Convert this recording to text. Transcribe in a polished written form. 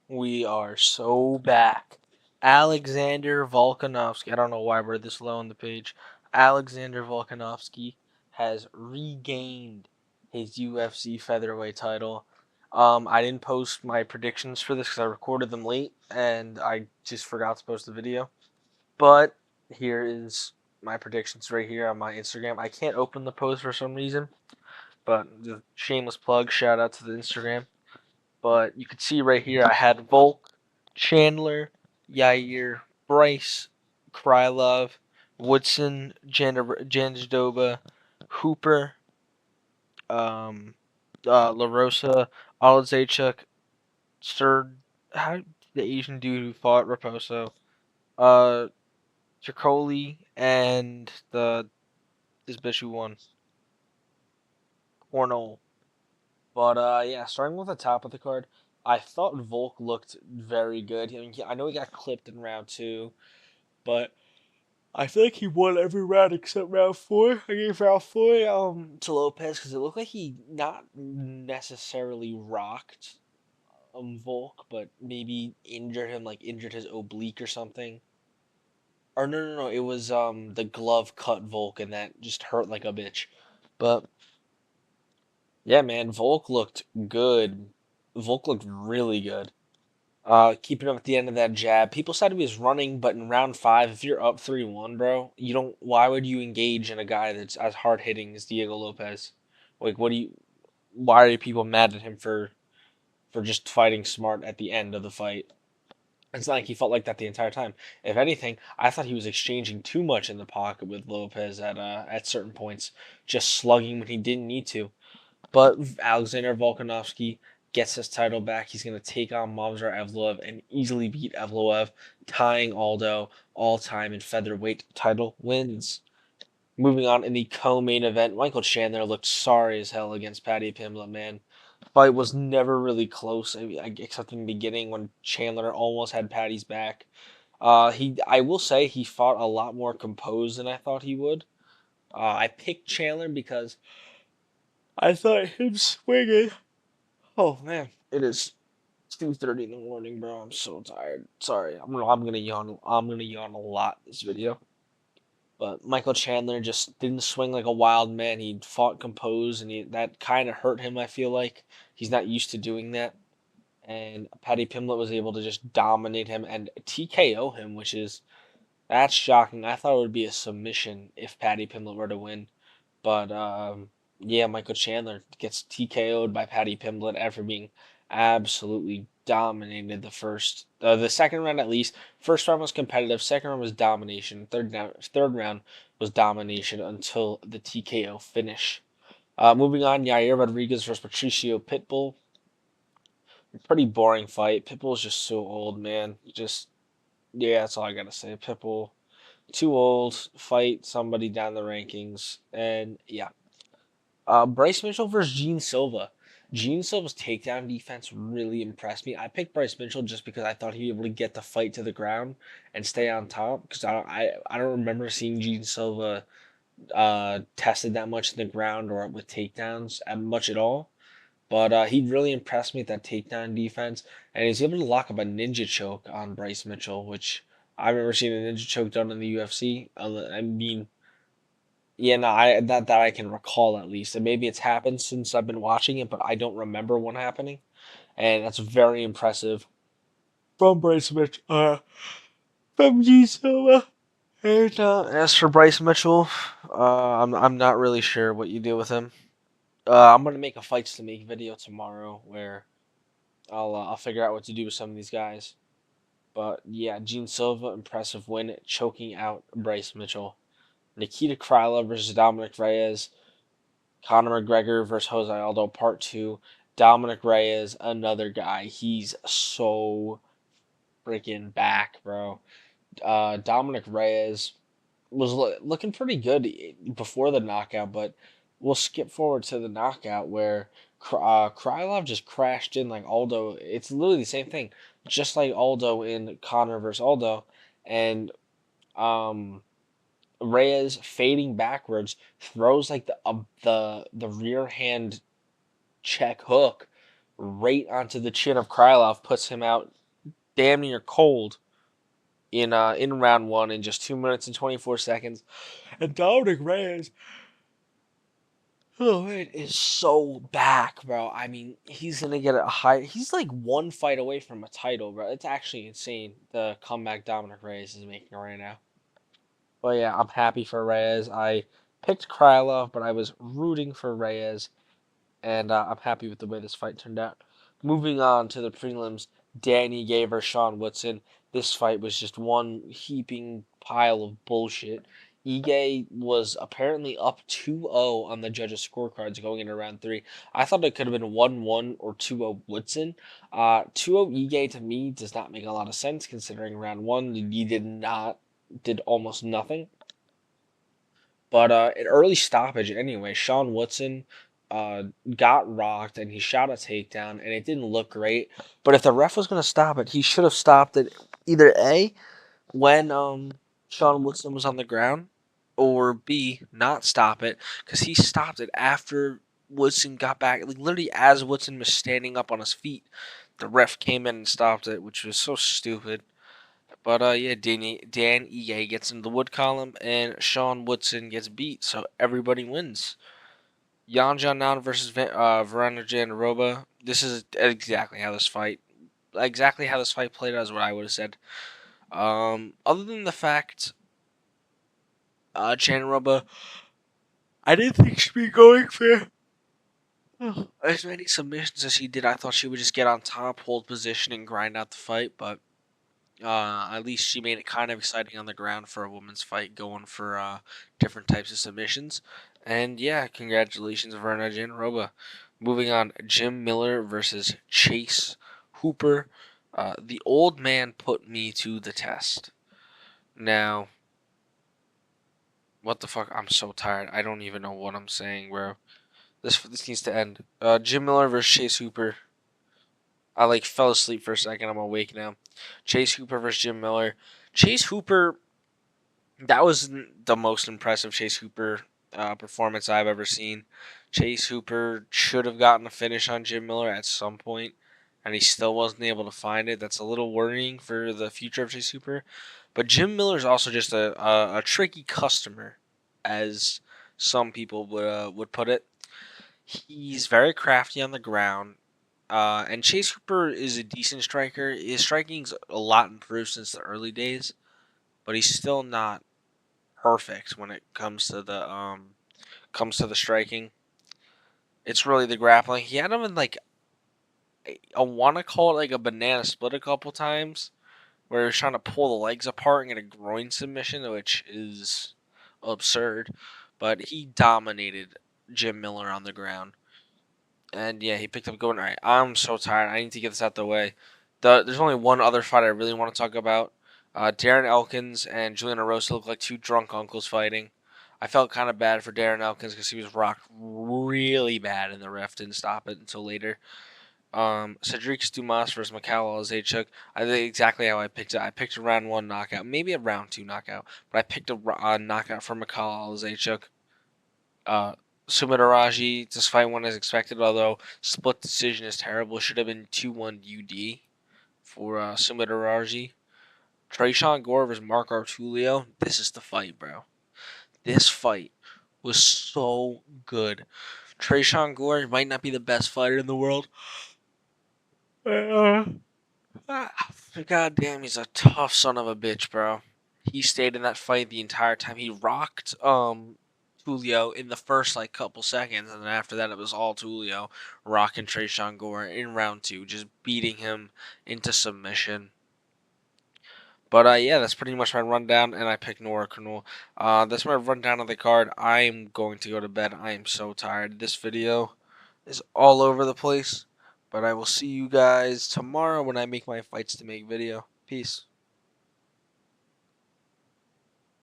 We are so back. Alexander Volkanovski. I don't know why we're this low on the page. Alexander Volkanovski has regained his UFC featherweight title. I didn't post my predictions for this because I recorded them late and I just forgot to post the video. But here is my predictions right here on my Instagram. I can't open the post for some reason, but the shameless plug. Shout out to the Instagram. But you can see right here, I had Volk, Chandler, Yair, Bryce, Krylov, Woodson, Jandidoba, Hooper, um, La Rosa, Alazaychuk, Sir, how the Asian dude who fought Raposo, uh, Tricoli, and this bitch who won, Cornell. But yeah, starting with the top of the card, I thought Volk looked very good. I mean, I know he got clipped in round two, but I feel like he won every round except round four. I gave round four to Lopez because it looked like he not necessarily rocked Volk, but maybe injured him, like injured his oblique or something. Or no, it was the glove cut Volk and that just hurt like a bitch. But yeah, man, Volk looked good. Volk looked really good. Keeping him at the end of that jab. People said he was running, but in round five, if you're up 3-1, bro, you don't. Why would you engage in a guy that's as hard hitting as Diego Lopez? Like, what do you? Why are people mad at him for just fighting smart at the end of the fight? It's not like he felt like that the entire time. If anything, I thought he was exchanging too much in the pocket with Lopez at certain points, just slugging when he didn't need to. But Alexander Volkanovski gets his title back. He's going to take on Movsar Evloev and easily beat Evloev, tying Aldo all time in featherweight title wins. Moving on in the co-main event, Michael Chandler looked sorry as hell against Paddy Pimblett, man. Fight was never really close, except in the beginning when Chandler almost had Paddy's back. I will say he fought a lot more composed than I thought he would. I picked Chandler because I thought him swinging. Oh man, it is 2:30 in the morning, bro. I'm so tired. Sorry, I'm gonna yawn. I'm gonna yawn a lot this video. But Michael Chandler just didn't swing like a wild man. He fought composed, and that kind of hurt him. I feel like he's not used to doing that. And Paddy Pimblett was able to just dominate him and TKO him, which is that's shocking. I thought it would be a submission if Paddy Pimblett were to win. But yeah, Michael Chandler gets TKO'd by Paddy Pimblett after being absolutely dominated the second round at least. First round was competitive. Second round was domination. Third round was domination until the TKO finish. Moving on, Yair Rodriguez versus Patricio Pitbull. Pretty boring fight. Pitbull's just so old, man. Just yeah, that's all I gotta say. Pitbull, too old. Fight somebody down the rankings, and yeah. Bryce Mitchell versus Gene Silva. Gene Silva's takedown defense really impressed me. I picked Bryce Mitchell just because I thought he'd be able to get the fight to the ground and stay on top. Because I don't remember seeing Gene Silva tested that much in the ground or with takedowns at much at all. But he really impressed me with that takedown defense, and he was able to lock up a ninja choke on Bryce Mitchell, which I've never seen a ninja choke done in the UFC. I mean, yeah, no, I that I can recall at least, and maybe it's happened since I've been watching it, but I don't remember one happening, and that's very impressive from Bryce Mitchell, from G Silva. And as for Bryce Mitchell, I'm not really sure what you do with him. I'm gonna make a fights to make video tomorrow where I'll figure out what to do with some of these guys. But yeah, Gene Silva, impressive win, choking out Bryce Mitchell. Nikita Krylov versus Dominic Reyes. Conor McGregor versus Jose Aldo Part 2. Dominic Reyes, another guy. He's so freaking back, bro. Dominic Reyes was looking pretty good before the knockout, but we'll skip forward to the knockout where Krylov just crashed in like Aldo. It's literally the same thing, just like Aldo in Conor versus Aldo, and um, Reyes fading backwards throws like the rear hand check hook right onto the chin of Krylov, puts him out damn near cold in round one in just 2 minutes and 24 seconds. And Dominic Reyes, oh, it is so back, bro. I mean, he's gonna get a high. He's like one fight away from a title, bro. It's actually insane the comeback Dominic Reyes is making right now. But yeah, I'm happy for Reyes. I picked Krylov, but I was rooting for Reyes, and I'm happy with the way this fight turned out. Moving on to the prelims, Danny gave her Sean Woodson. This fight was just one heaping pile of bullshit. Ige was apparently up 2-0 on the judges' scorecards going into round three. I thought it could have been 1-1 or 2-0 Woodson. 2-0 Ige to me does not make a lot of sense considering round one he did almost nothing. But an early stoppage anyway. Sean Woodson got rocked and he shot a takedown and it didn't look great. But if the ref was going to stop it, he should have stopped it either A, when Sean Woodson was on the ground, or B, not stop it because he stopped it after Woodson got back. Like literally as Woodson was standing up on his feet, the ref came in and stopped it, which was so stupid. But yeah, Dan Ige gets into the wood column, and Sean Woodson gets beat, so everybody wins. Yan Nan versus Verona Jandiroba. This is exactly how this fight played out is what I would have said. Other than the fact, Jandiroba, I didn't think she'd be going for as many submissions as she did. I thought she would just get on top, hold position, and grind out the fight, but at least she made it kind of exciting on the ground for a women's fight, going for different types of submissions. And yeah, congratulations, Verna Jandiroba. Moving on, Jim Miller versus Chase Hooper. The old man put me to the test. Now, what the fuck? I'm so tired. I don't even know what I'm saying, bro. This needs to end. Jim Miller versus Chase Hooper. I like fell asleep for a second. I'm awake now. Chase Hooper versus Jim Miller. Chase Hooper, that was the most impressive Chase Hooper performance I've ever seen. Chase Hooper should have gotten a finish on Jim Miller at some point, and he still wasn't able to find it. That's a little worrying for the future of Chase Hooper. But Jim Miller is also just a tricky customer, as some people would put it. He's very crafty on the ground. And Chase Hooper is a decent striker. His striking's a lot improved since the early days, but he's still not perfect when it comes to the striking. It's really the grappling. He had him in like I want to call it like a banana split a couple times, where he was trying to pull the legs apart and get a groin submission, which is absurd. But he dominated Jim Miller on the ground. And yeah, he picked up going. All right, I'm so tired. I need to get this out the way. There's only one other fight I really want to talk about. Darren Elkins and Julian Erosa look like two drunk uncles fighting. I felt kind of bad for Darren Elkins because he was rocked really bad, and the ref didn't stop it until later. Cedric Dumas versus Mikhail Alzachuk. I think exactly how I picked it. I picked a round one knockout, maybe a round two knockout, but I picked a knockout for Mikhail Alzachuk. Uh, Sumit Araji, this fight went as expected, although split decision is terrible. Should have been 2-1 UD for Sumit Araji. Trayshawn Gore versus Mark Artulio. This is the fight, bro. This fight was so good. Trayshawn Gore might not be the best fighter in the world. God damn, he's a tough son of a bitch, bro. He stayed in that fight the entire time. He rocked Tulio in the first like couple seconds, and then after that it was all Tulio rocking Trayshawn Gore in round two, just beating him into submission. But yeah, that's pretty much my rundown, and I picked Nora Kernul. That's my rundown of the card. I'm going to go to bed. I am so tired. This video is all over the place, but I will see you guys tomorrow when I make my fights to make video. Peace.